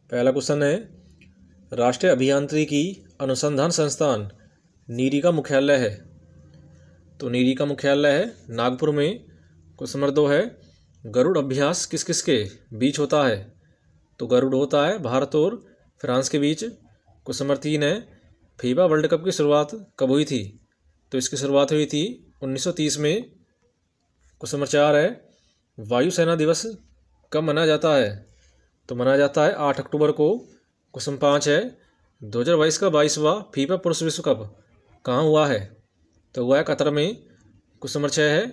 पहला क्वेश्चन है, राष्ट्रीय अभियांत्रिकी अनुसंधान संस्थान नीरी का मुख्यालय है। तो नीरी का मुख्यालय है नागपुर में। क्वेश्चन नंबर 2 है, गरुड़ अभ्यास किस किस के बीच होता है। तो गरुड़ होता है भारत और फ्रांस के बीच। क्वेश्चन नंबर 3 है, फीफा वर्ल्ड कप की शुरुआत कब हुई थी। तो इसकी शुरुआत हुई थी 1930 में। क्वेश्चन नंबर 4 है, वायुसेना दिवस कब मनाया जाता है। तो मनाया जाता है 8 अक्टूबर को। क्वेश्चन 5 है, 2022 का 22वां फीफा पुरुष विश्व कप कहाँ हुआ है। तो हुआ है कतर में। क्वेश्चन नंबर 6 है,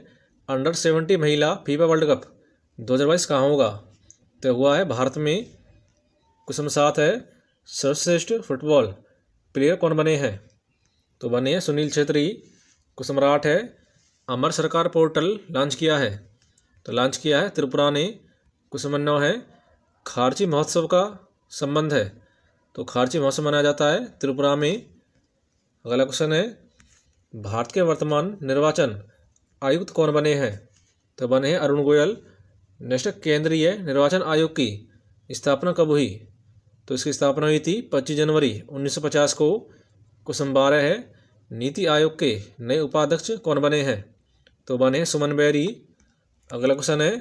अंडर 70 महिला फीफा वर्ल्ड कप 2022 कहाँ होगा। तो हुआ है भारत में। क्वेश्चन नंबर 7 है, सर्वश्रेष्ठ फुटबॉल प्लेयर कौन बने हैं। तो बने हैं सुनील छेत्री। क्वेश्चन नंबर 8 है, अमर सरकार पोर्टल लॉन्च किया है। तो लॉन्च किया है त्रिपुरा ने। क्वेश्चन नंबर 9 है, खारची महोत्सव का संबंध है। तो खारची महोत्सव मनाया जाता है त्रिपुरा में। अगला क्वेश्चन है, भारत के वर्तमान निर्वाचन आयुक्त कौन बने हैं। तो बने हैं अरुण गोयल। नेक्स्ट, केंद्रीय निर्वाचन आयोग की स्थापना कब हुई। तो इसकी स्थापना हुई थी 25 जनवरी 1950 को। क्वेश्चन 12 है, नीति आयोग के नए उपाध्यक्ष कौन बने हैं। तो बने हैं सुमन बेरी। अगला क्वेश्चन है,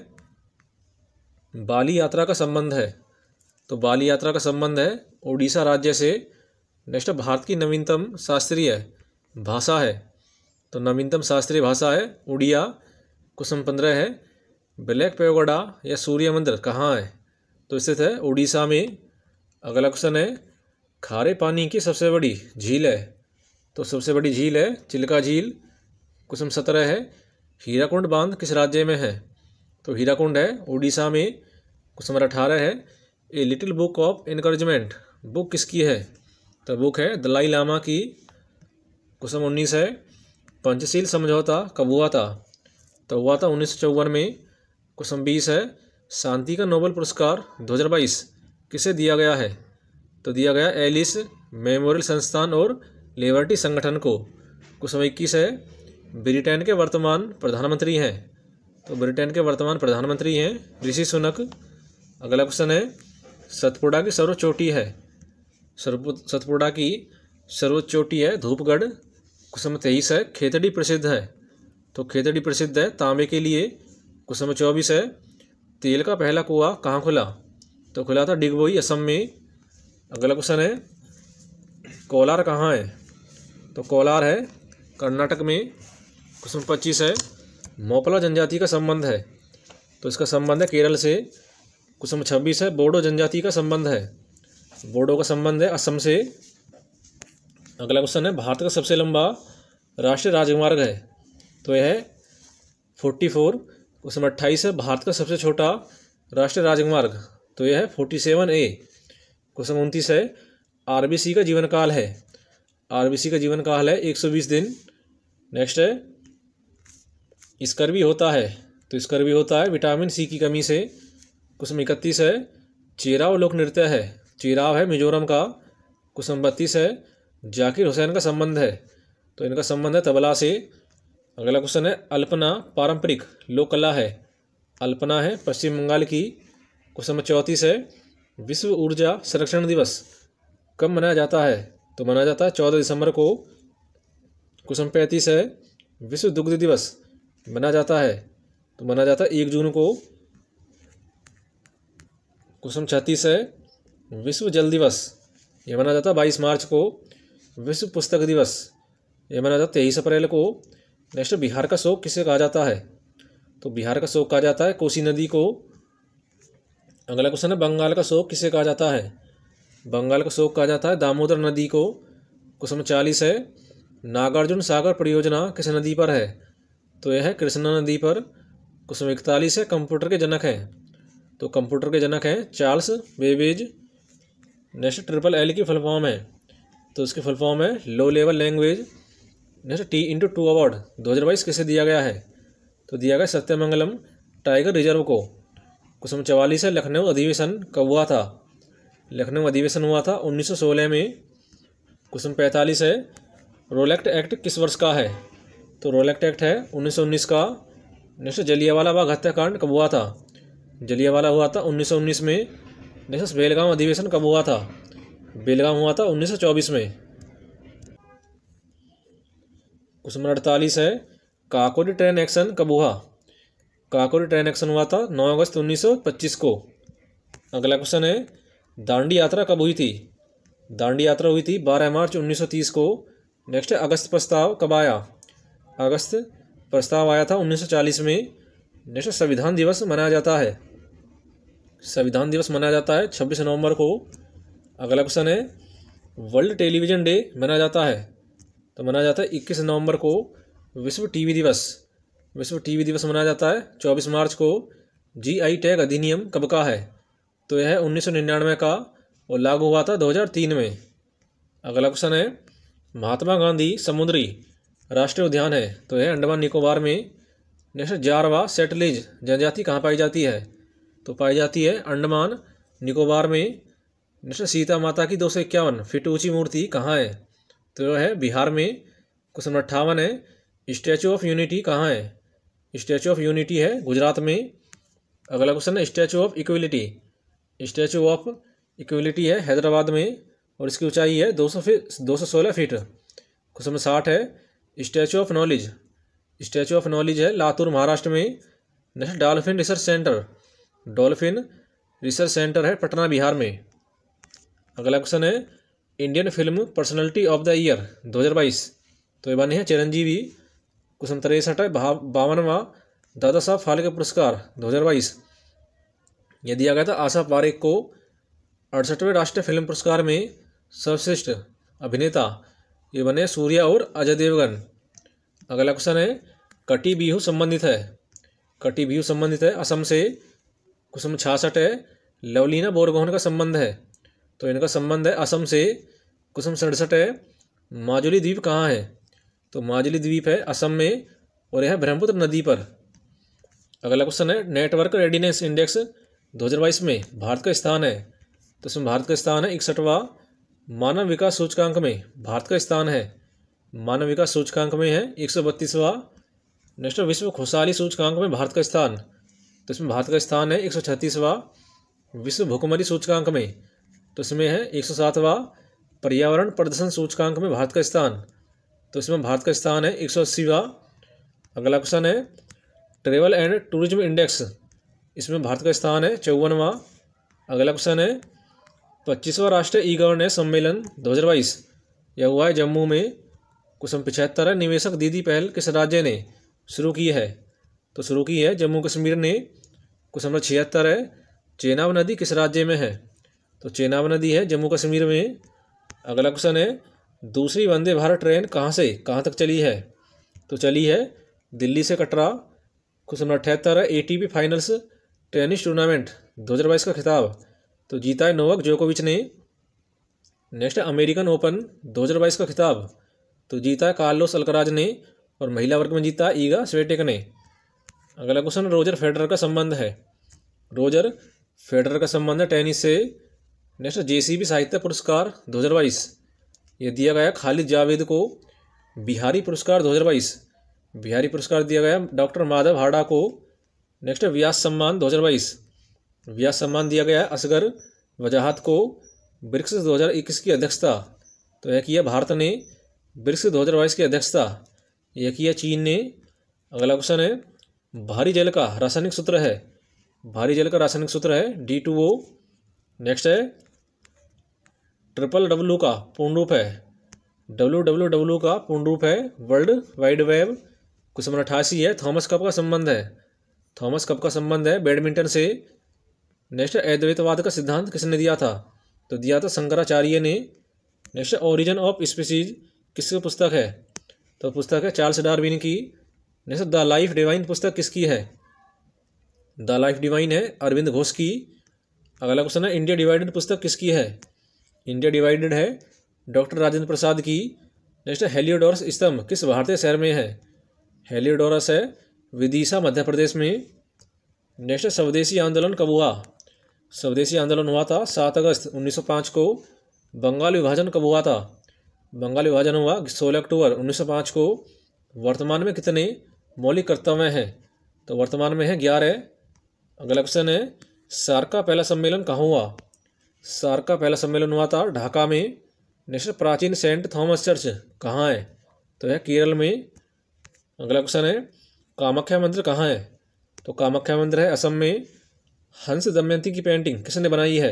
बाली यात्रा का संबंध है। तो बाली यात्रा का संबंध है उड़ीसा राज्य से। नेक्स्ट, भारत की नवीनतम शास्त्रीय भाषा है। तो नवीनतम शास्त्रीय भाषा है उड़िया। क्वेश्चन 15 है, ब्लैक पैगोडा या सूर्य मंदिर कहाँ है। तो स्थित है उड़ीसा में। अगला क्वेश्चन है, खारे पानी की सबसे बड़ी झील है। तो सबसे बड़ी झील है चिल्का झील। क्वेश्चन 17 है, हीराकुंड बांध किस राज्य में है। तो हीराकुंड है उड़ीसा में। क्वेश्चन नंबर 18 है, a little book of encouragement book किसकी है। तो बुक है दलाई लामा की। क्वेश्चन 19 है, पंचशील समझौता कब हुआ था। तो हुआ था 1954 में। क्वेश्चन 20 है, शांति का नोबेल पुरस्कार 2022 किसे दिया गया है। तो दिया गया एलिस मेमोरियल संस्थान और लिबर्टी संगठन को। क्वेश्चन 21 है, ब्रिटेन के वर्तमान प्रधानमंत्री हैं। तो ब्रिटेन के वर्तमान प्रधानमंत्री हैं ऋषि सुनक। अगला क्वेश्चन है, सतपुड़ा की सर्वोच्च चोटी है। सतपुड़ा की सर्वोच्च चोटी है धूपगढ़। क्वेश्चन नंबर 23 है, खेतड़ी प्रसिद्ध है। तो खेतड़ी प्रसिद्ध है तांबे के लिए। क्वेश्चन नंबर 24 है, तेल का पहला कुआं कहाँ खुला। तो खुला था डिगबोई असम में। अगला क्वेश्चन है, कोलार कहाँ है। तो कोलार है कर्नाटक में। क्वेश्चन 25 है, मोपला जनजाति का संबंध है। तो इसका संबंध है केरल से। क्वेश्चन 26 है, बोडो जनजाति का संबंध है। बोडो का संबंध है असम से। अगला क्वेश्चन है, भारत का सबसे लंबा राष्ट्रीय राजमार्ग है। तो यह है 44। क्वेश्चन 28 है, भारत का सबसे छोटा राष्ट्रीय राजमार्ग। तो यह है 47A। क्वेश्चन 29 है, आरबीसी का जीवन काल है। आरबीसी का जीवन काल है 120 दिन। नेक्स्ट है, स्कर्वी होता है। तो स्कर्वी होता है विटामिन सी की कमी से। क्वेश्चन 31 है, चेराव लोक नृत्य है। चेराव है मिजोरम का। क्वेश्चन 32 है, जाकिर हुसैन का संबंध है। तो इनका संबंध है तबला से। अगला क्वेश्चन है, अल्पना पारंपरिक लोक कला है। अल्पना है पश्चिम बंगाल की। क्वेश्चन 34 है, विश्व ऊर्जा संरक्षण दिवस कब मनाया जाता है। तो मनाया जाता है 14 दिसंबर को। क्वेश्चन 35 है, विश्व दुग्ध दिवस मनाया जाता है। तो मनाया जाता है 1 जून को। क्वेश्चन 36 है, विश्व जल दिवस यह मनाया जाता है 22 मार्च को। विश्व पुस्तक दिवस यह मनाया जाता है 23 अप्रैल को। नेक्स्ट, बिहार का शोक किसे कहा जाता है। तो बिहार का शोक कहा जाता है कोसी नदी को। अगला क्वेश्चन है, बंगाल का शोक किसे कहा जाता है। बंगाल का शोक कहा जाता है दामोदर नदी को। क्वेश्चन 40 है, नागार्जुन सागर परियोजना किस नदी पर है। तो यह है कृष्णा नदी पर। क्वेश्चन 41 है, कंप्यूटर के जनक हैं। तो कंप्यूटर के जनक हैं चार्ल्स बेबेज। नेक्स्ट, LLL की फुल फॉर्म है। तो इसकी फुल फॉर्म है low level language. Next, T/2 award 2022 किसे दिया गया है। तो दिया गया सत्यमंगलम टाइगर रिजर्व को। क्वेश्चन 44 है, लखनऊ अधिवेशन कब हुआ था। लखनऊ अधिवेशन हुआ था 1916 में। क्वेश्चन 45 है, रोलेक्ट एक्ट किस वर्ष का है। तो रोलेक्ट एक्ट है 1919 का। नेक्स्ट, जलियांवाला बाग हत्याकांड कब हुआ था। जलियांवाला हुआ था 1919 में। नेक्स्ट बेलगाम अधिवेशन कब हुआ था? बेलगाम हुआ था 1924 में। क्वेश्चन नंबर 48 है, काकोरी ट्रेन एक्शन कब हुआ? काकोरी ट्रेन एक्शन हुआ था 9 अगस्त 1925 को। अगला क्वेश्चन है, दांडी यात्रा कब हुई थी? दांडी यात्रा हुई थी 12 मार्च 1930 को। नेक्स्ट, अगस्त प्रस्ताव कब आया? अगस्त प्रस्ताव आया था 1940 में। नेक्स्ट, संविधान दिवस मनाया जाता है, संविधान दिवस मनाया जाता है 26 नवंबर को। अगला क्वेश्चन है, वर्ल्ड टेलीविजन डे मनाया जाता है, तो मनाया जाता है 21 नवंबर को। विश्व टीवी दिवस, विश्व टीवी दिवस मनाया जाता है 24 मार्च को। जीआई टैग अधिनियम कब का है? तो यह है 1999 का और लागू हुआ था 2003 में। अगला क्वेश्चन है, महात्मा गांधी समुद्री राष्ट्रीय उद्यान है, तो यह अंडमान निकोबार में। नेक्स्ट, जारवा सेटलेज जनजाति कहाँ पाई जाती है? तो पाई जाती है अंडमान निकोबार में। नेक्स्ट, सीता माता की 251 फीट ऊंची मूर्ति कहाँ है? तो यह है बिहार में। क्वेश्चन नंबर 58 है, स्टैचू ऑफ यूनिटी कहाँ है? स्टैचू ऑफ यूनिटी है गुजरात में। अगला क्वेश्चन है, statue of equality, statue of equality है हैदराबाद में और इसकी ऊंचाई है 216 फीट। क्वेश्चन नंबर 60 है, statue of knowledge, statue of knowledge है लातूर महाराष्ट्र में। Next, dolphin research centre, dolphin research centre है पटना बिहार में। अगला क्वेश्चन है, Indian film personality of the year 2022, तो ये बने हैं चिरंजीवी। क्वेश्चन 63 है, 52वां दादा साहब फाल्के पुरस्कार 2022 ये दिया गया था आशा पारेख को। 68वें राष्ट्रीय फिल्म पुरस्कार में सर्वश्रेष्ठ अभिनेता ये बने सूर्या और अजय देवगन। अगला क्वेश्चन है, कटी बिहू संबंधित है, कटी बिहू संबंधित है असम से। क्वेश्चन 66 है, लवलीना बोरगोहन का संबंध है, तो इनका संबंध है असम से। क्वेश्चन 67 है, माजुली द्वीप कहाँ है? तो माजुली द्वीप है असम में और यह ब्रह्मपुत्र नदी पर। अगला क्वेश्चन है, नेटवर्क रेडीनेस इंडेक्स 2022 में भारत का स्थान है, तो इसमें भारत का स्थान है 61वां। मानव विकास सूचकांक में भारत का स्थान है, मानव विकास सूचकांक में है 132वां। नेक्स्ट, विश्व खुशहाली सूचकांक में भारत का स्थान, तो इसमें भारत का स्थान है 136वां। विश्व भूखमरी सूचकांक में, तो इसमें है 107वां। पर्यावरण प्रदर्शन सूचकांक में भारत का स्थान, तो इसमें भारत का स्थान है 180वां। अगला क्वेश्चन है, ट्रेवल एंड टूरिज्म इंडेक्स, इसमें भारत का स्थान है 54वां। अगला क्वेश्चन है, 25वां राष्ट्रीय ई गवर्नेंस सम्मेलन 2022 यह हुआ है जम्मू में। क्वेश्चन 75 है, निवेशक दीदी पहल किस राज्य ने शुरू की है? तो शुरू की है जम्मू कश्मीर ने। क्वेश्चन नंबर 76 है, चेनाब नदी किस राज्य में है? तो चेनाब नदी है जम्मू कश्मीर में। अगला क्वेश्चन है, दूसरी वंदे भारत ट्रेन कहाँ से कहाँ तक चली है? तो चली है दिल्ली से कटरा। क्वेश्चन नंबर 78 है, एटीपी फाइनल्स टेनिस टूर्नामेंट 2022 का खिताब तो जीता है नोवाक जोकोविच ने। नेक्स्ट, अमेरिकन ओपन 2022 का खिताब तो जीता है कार्लोस अल्कराज ने और महिला वर्ग में जीता है ईगा स्वेटेक ने। अगला क्वेश्चन, रोजर फेडरर का संबंध है, रोजर फेडरर का संबंध है टेनिस से। नेक्स्ट, जेसीबी साहित्य पुरस्कार 2022 ये दिया गया खालिद जावेद को। बिहारी पुरस्कार 2022 बिहारी पुरस्कार दिया गया डॉक्टर माधव हाड़ा को। नेक्स्ट, व्यास सम्मान 2022 व्यास सम्मान दिया गया असगर वजाहत को। ब्रिक्स 2021 की अध्यक्षता तो यह किया भारत ने। ब्रिक्स 2022 की अध्यक्षता यह किया चीन ने। अगला क्वेश्चन है, भारी जल का रासायनिक सूत्र है, भारी जल का रासायनिक सूत्र है D2O। नेक्स्ट है, WWW का पूर्ण रूप है, WWW का पूर्ण रूप है world wide web. Question number 88 है, थॉमस कप का संबंध है, थॉमस कप का संबंध है बैडमिंटन से। नेक्स्ट, अद्वैतवाद का सिद्धांत किसने दिया था? तो दिया था शंकराचार्य ने। नेक्स्ट, ओरिजिन ऑफ स्पीसीज किसकी पुस्तक है? तो पुस्तक है चार्ल्स डार्विन की। नेक्स्ट, द लाइफ डिवाइन पुस्तक किसकी है? द लाइफ डिवाइन है अरविंद घोष की। अगला क्वेश्चन है, इंडिया डिवाइडेड पुस्तक किसकी है? इंडिया डिवाइडेड है डॉक्टर राजेंद्र प्रसाद की। नेक्स्ट, हेलियोडोरस स्तंभ किस भारतीय शहर में है? हेलियोडोरस है विदिशा मध्य प्रदेश में। नेक्स्ट, स्वदेशी आंदोलन कब हुआ? स्वदेशी आंदोलन हुआ था 7 अगस्त 1905 को। बंगाल विभाजन कब हुआ था? बंगाल विभाजन हुआ 16 अक्टूबर 1905 को। वर्तमान में कितने मौलिक कर्तव्य हैं? तो वर्तमान में है 11। अगला क्वेश्चन है, सार्क का पहला सम्मेलन कहाँ हुआ? सार्क का पहला सम्मेलन हुआ था ढाका में। नेक्स्ट प्राचीन सेंट थॉमस चर्च कहाँ है? तो यह केरल में। अगला क्वेश्चन है कामाख्या मंदिर कहाँ है? तो कामाख्या मंदिर है असम में। हंस दमयंती की पेंटिंग किसने बनाई है?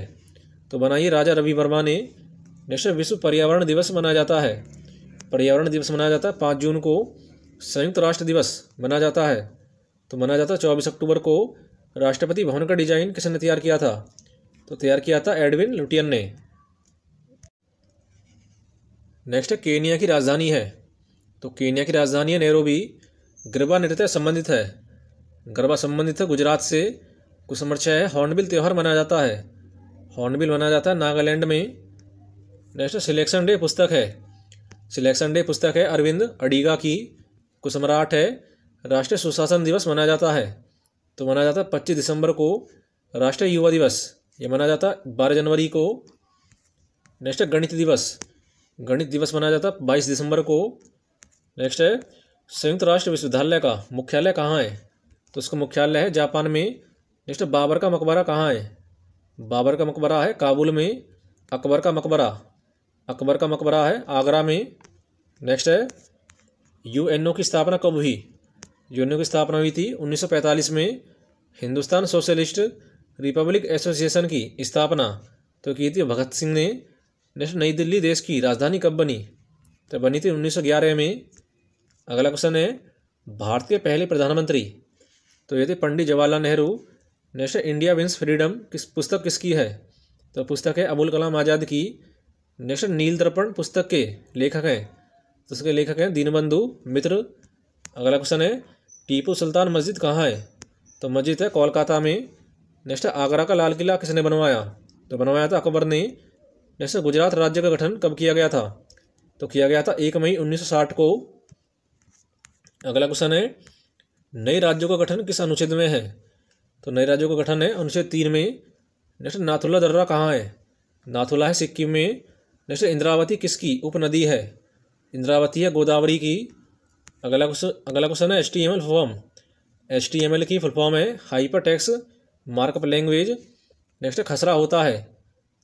तो बनाई राजा रवि वर्मा ने। नेक्स्ट विश्व पर्यावरण दिवस मनाया जाता है। पर्यावरण दिवस मनाया जाता है 5 जून को। संयुक्त राष्ट्र दिवस मनाया जाता है तो मनाया जाता है 24 अक्टूबर को। राष्ट्रपति भवन का डिजाइन किसने तैयार किया था? तो तैयार किया था एडविन लुटियन ने। नेक्स्ट केनिया की राजधानी है। तो केनिया की राजधानी है नैरोबी। गरबा नृत्य संबंधित है। गरबा संबंधित है गुजरात से। क्वेश्चन नंबर 6 है हॉर्नबिल त्यौहार मनाया जाता है। हॉर्नबिल मनाया जाता है नागालैंड में। नेक्स्ट सिलेक्शन डे पुस्तक है। सिलेक्शन डे पुस्तक है अरविंद अडीगा की। क्वेश्चन नंबर 8 है राष्ट्रीय सुशासन दिवस मनाया जाता है। तो मनाया जाता है 25 दिसंबर को। राष्ट्रीय युवा दिवस ये मनाया जाता है 12 जनवरी को। नेक्स्ट है गणित दिवस। गणित दिवस मनाया जाता है 22 दिसंबर को। नेक्स्ट है संयुक्त राष्ट्र विश्वविद्यालय का मुख्यालय कहाँ है? तो उसका मुख्यालय है जापान में। नेक्स्ट बाबर का मकबरा कहाँ है? बाबर का मकबरा है काबुल में। अकबर का मकबरा है आगरा में। नेक्स्ट है यूएनओ की स्थापना कब हुई? यूएनओ की स्थापना हुई थी 1945 में। हिंदुस्तान सोशलिस्ट रिपब्लिक एसोसिएशन की स्थापना तो की थी भगत सिंह ने। नेक्स्ट नई दिल्ली देश की राजधानी कब बनी? तो बनी थी 1911 में। अगला क्वेश्चन है भारत के पहले प्रधानमंत्री तो ये थे Pandit Jawaharlal Nehru. Next India wins freedom पुस्तक किसकी है? तो पुस्तक है अबुल कलाम आज़ाद की। नेक्स्ट नील दर्पण पुस्तक के लेखक हैं तो उसके लेखक हैं दीनबंधु मित्र। अगला क्वेश्चन है टीपू सुल्तान मस्जिद कहाँ है? तो मस्जिद है कोलकाता में। नेक्स्ट आगरा का लाल किला किसने बनवाया? तो बनवाया था अकबर ने। नेक्स्ट गुजरात राज्य का गठन कब किया गया था? तो किया गया था 1 मई 1960 को। अगला क्वेश्चन है नए राज्यों का गठन किस अनुच्छेद में है? तो नए राज्यों का गठन है अनुच्छेद 3 में। नेक्स्ट नाथुला दर्रा कहाँ है? नाथुला है सिक्किम में। नेक्स्ट इंद्रावती किसकी उपनदी है? इंद्रावती है गोदावरी की। अगला क्वेश्चन है HTML फॉर्म। HTML की फुल फॉर्म है hyper text markup language. Next खसरा होता है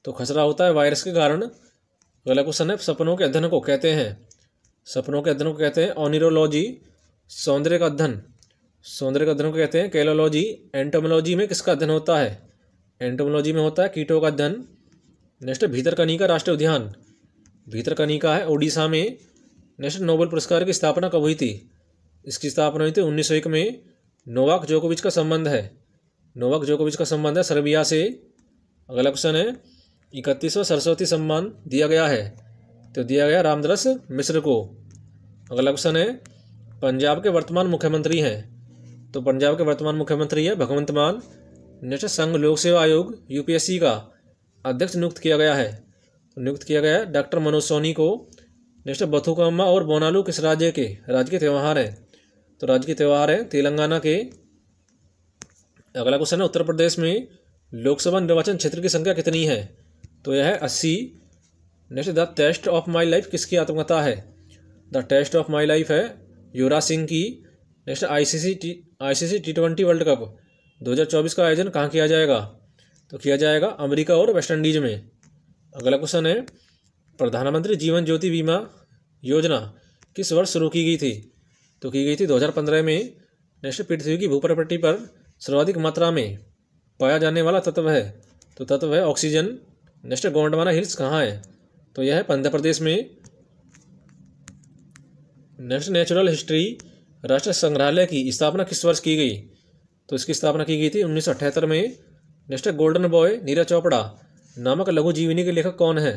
तो खसरा होता है वायरस के कारण। अगला क्वेश्चन है सपनों के अध्ययन को कहते हैं? सपनों के अध्ययन को कहते हैं ऑनिरोलॉजी। सौंदर्य का अध्ययन को कहते हैं कैलोलॉजी। एंटोमोलॉजी में किसका अध्ययन होता है? एंटोमोलॉजी में होता है कीटों का अध्ययन। नेक्स्ट भितरकनिका राष्ट्रीय उद्यान। भितरकनिका है ओडिशा में। नेक्स्ट नोबेल पुरस्कार की स्थापना कब हुई थी? इसकी स्थापना हुई थी 1901 में। नोवाक जोकोविच का संबंध है सर्बिया से। अगला क्वेश्चन है 31वां सरस्वती सम्मान दिया गया है तो दिया गया रामदास मिश्र को। अगला क्वेश्चन है पंजाब के वर्तमान मुख्यमंत्री हैं तो पंजाब के वर्तमान मुख्यमंत्री है भगवंत मान। नेक्स्ट संघ लोक सेवा आयोग UPSC का अध्यक्ष नियुक्त किया गया है डॉक्टर मनोज सोनी को। नेक्स्ट बथुकम्मा और बोनालू किस राज्य के त्यौहार हैं? तो राज्य के त्यौहार हैं तेलंगाना के। अगला क्वेश्चन है उत्तर प्रदेश में लोकसभा निर्वाचन क्षेत्र की संख्या कितनी है? तो यह है 80। Next the test of my life किसकी आत्मकथा है? The test of my life है युवराज सिंह की। Next ICC T20 world cup 2024 का आयोजन कहाँ किया जाएगा? तो किया जाएगा अमेरिका और वेस्ट इंडीज में। अगला क्वेश्चन है प्रधानमंत्री जीवन ज्योति बीमा योजना किस वर्ष शुरू की गई थी? तो की गई थी 2015 में। नेक्स्ट पृथ्वी की भूप्रपट्टी पर सर्वाधिक मात्रा में पाया जाने वाला तत्व है तो तत्व है ऑक्सीजन। नेक्स्ट गोंडवाना हिल्स कहाँ है? तो यह है मध्य प्रदेश में। नेक्स्ट नेचुरल हिस्ट्री राष्ट्रीय संग्रहालय की स्थापना किस वर्ष की गई? तो इसकी स्थापना की गई थी 1978 में। Next golden boy Neeraj Chopra नामक लघु जीवनी के लेखक कौन है?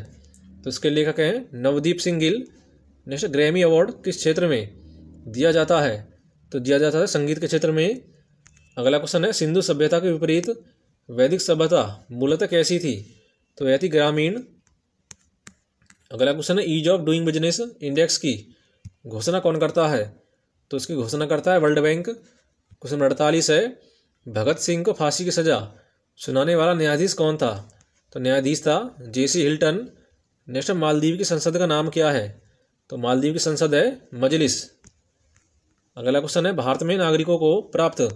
तो इसके लेखक हैं Navdeep Singh Gill. Next Grammy award किस क्षेत्र में दिया जाता है? तो दिया जाता है संगीत के क्षेत्र में। अगला क्वेश्चन है सिंधु सभ्यता के विपरीत वैदिक सभ्यता मूलतः कैसी थी? तो यह थी ग्रामीण। अगला क्वेश्चन है ease of doing business index की घोषणा कौन करता है? तो इसकी घोषणा करता है वर्ल्ड बैंक। क्वेश्चन 48 है भगत सिंह को फांसी की सजा सुनाने वाला न्यायाधीश कौन था? तो न्यायाधीश था JC हिल्टन। नेक्स्ट मालदीव की संसद का नाम क्या है? तो मालदीव की संसद है मजलिस। अगला क्वेश्चन है भारत में नागरिकों को प्राप्त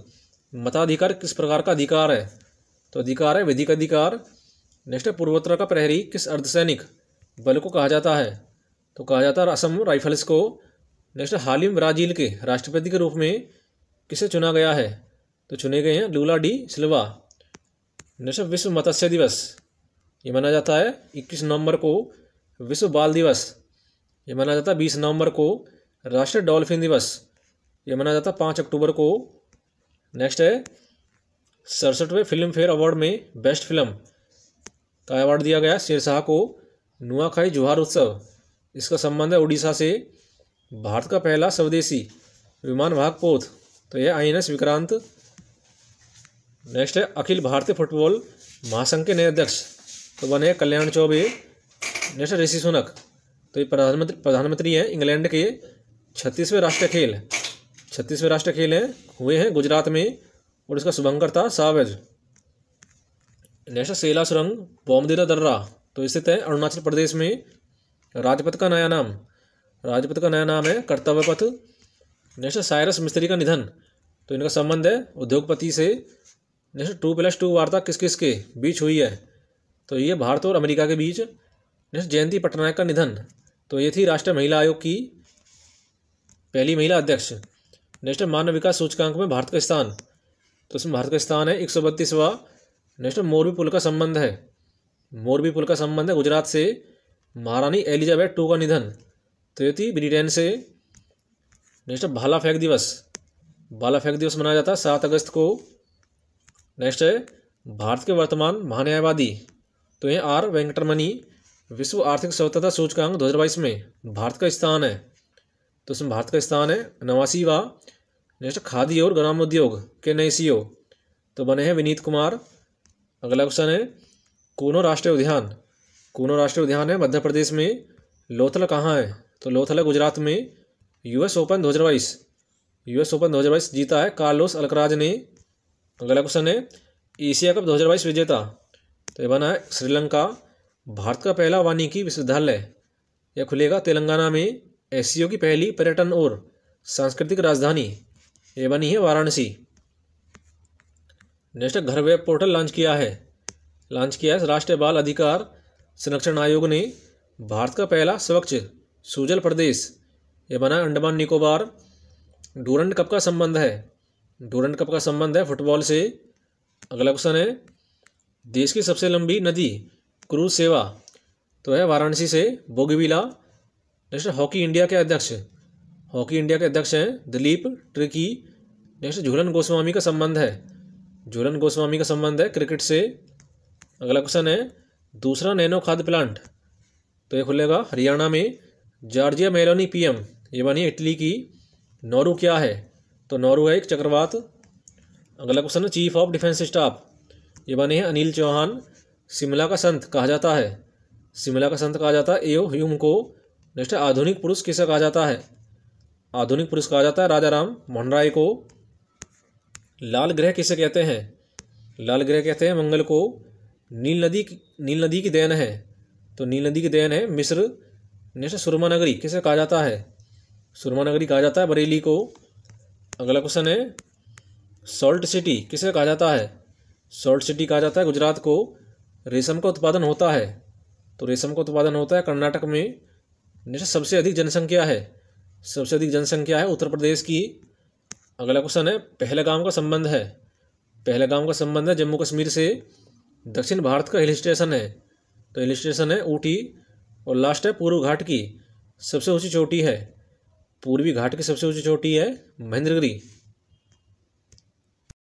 मताधिकार किस प्रकार का अधिकार है? तो अधिकार है विधिक अधिकार। नेक्स्ट है पूर्वोत्तर का प्रहरी किस अर्धसैनिक बल को कहा जाता है? तो कहा जाता है असम राइफल्स को। नेक्स्ट हाल ही में ब्राजील के राष्ट्रपति के रूप में किसे चुना गया है? तो चुने गए हैं लूला डी सिल्वा। नेक्स्ट विश्व मत्स्य दिवस ये माना जाता है 21 नवंबर को। विश्व बाल दिवस ये माना जाता है 20 नवंबर को। राष्ट्रीय डॉल्फिन दिवस ये माना जाता है 5 अक्टूबर को। नेक्स्ट है 67वें फिल्म फेयर अवार्ड में बेस्ट फिल्म का अवार्ड दिया गया शेरशाह को। नुआखाई जोहार उत्सव इसका संबंध है उड़ीसा से। भारत का पहला स्वदेशी विमान वाहक पोत तो यह INS विक्रांत। नेक्स्ट है अखिल भारतीय फुटबॉल महासंघ के नए अध्यक्ष तो बने कल्याण चौबे। नेक्स्ट ऋषि सुनक तो ये प्रधानमंत्री हैं इंग्लैंड के। 36वें राष्ट्रीय खेल हैं हुए हैं गुजरात में और इसका शुभंकर था सावज। नेक्स्ट सेला सुरंग बॉमदीला दर्रा तो स्थित है अरुणाचल प्रदेश में। राजपथ का नया नाम है कर्तव्य पथ। नेक्स्ट साइरस मिस्त्री का निधन तो इनका संबंध है उद्योगपति से। नेक्स्ट 2+2 वार्ता किस किस के बीच हुई है? तो ये भारत और अमेरिका के बीच। नेक्स्ट जयंती पटनायक का निधन तो ये थी राष्ट्रीय महिला आयोग की पहली महिला अध्यक्ष। नेक्स्ट मानव विकास सूचकांक में भारत का स्थान तो इसमें भारत का स्थान है 132वां। नेक्स्ट मोरबी पुल का संबंध है गुजरात से। महारानी एलिजाबेथ II का निधन तो ये थी ब्रिटेन से। नेक्स्ट भाला फेंक दिवस मनाया जाता है 7 अगस्त को। नेक्स्ट है भारत के वर्तमान महान्यायवादी तो ये R वेंकटरमणि। विश्व आर्थिक स्वतंत्रता सूचकांक 2022 में भारत का स्थान है तो इसमें भारत का स्थान है 89वां। नेक्स्ट खादी और ग्रामोद्योग के नए CEO तो बने हैं विनीत कुमार। अगला क्वेश्चन है कूनो राष्ट्रीय उद्यान है मध्य प्रदेश में। लोथल कहाँ है? तो लोथल है गुजरात में। US ओपन 2022 जीता है कार्लोस अल्कराज ने। अगला क्वेश्चन है एशिया कप 2022 विजेता तो ये बना है श्रीलंका। भारत का पहला वानिकी विश्वविद्यालय यह खुलेगा तेलंगाना में। SCO की पहली पर्यटन और सांस्कृतिक राजधानी ये बनी है वाराणसी। नेक्स्ट घर वेब पोर्टल लॉन्च किया है राष्ट्रीय बाल अधिकार संरक्षण आयोग ने। भारत का पहला स्वच्छ सुजल प्रदेश ये बना अंडमान निकोबार। डूरंड कप का संबंध है फुटबॉल से। अगला क्वेश्चन है देश की सबसे लंबी नदी क्रूज सेवा तो है वाराणसी से बोगीबीला। नेक्स्ट हॉकी इंडिया के अध्यक्ष हैं दिलीप ट्रिकी। नेक्स्ट झूलन गोस्वामी का संबंध है क्रिकेट से। अगला क्वेश्चन है दूसरा नैनो खाद्य प्लांट तो ये खुलेगा हरियाणा में। जॉर्जिया मेलोनी PM ये बनी है इटली की। नौरू क्या है? तो नौरू है एक चक्रवात। अगला क्वेश्चन है चीफ ऑफ डिफेंस स्टाफ ये बने हैं अनिल चौहान। शिमला का संत कहा जाता है AO ह्यूम को। नेक्स्ट आधुनिक पुरुष किसे कहा जाता है? राजा राम मोहन राय को। लाल ग्रह किसे कहते हैं? मंगल को। नील नदी की देन है तो नील नदी की देन है मिस्र। नेक्स्ट सुरमा नगरी किसे कहा जाता है? बरेली को। अगला क्वेश्चन है सॉल्ट सिटी किसे कहा जाता है? गुजरात को। रेशम का उत्पादन होता है कर्नाटक में। नेक्स्ट सबसे अधिक जनसंख्या है उत्तर प्रदेश की। अगला क्वेश्चन है पहलगाम का संबंध है जम्मू कश्मीर से। दक्षिण भारत का हिल स्टेशन है तो हिल स्टेशन है ऊटी। और लास्ट है पूर्वी घाट की सबसे ऊंची चोटी है महेंद्रगिरी।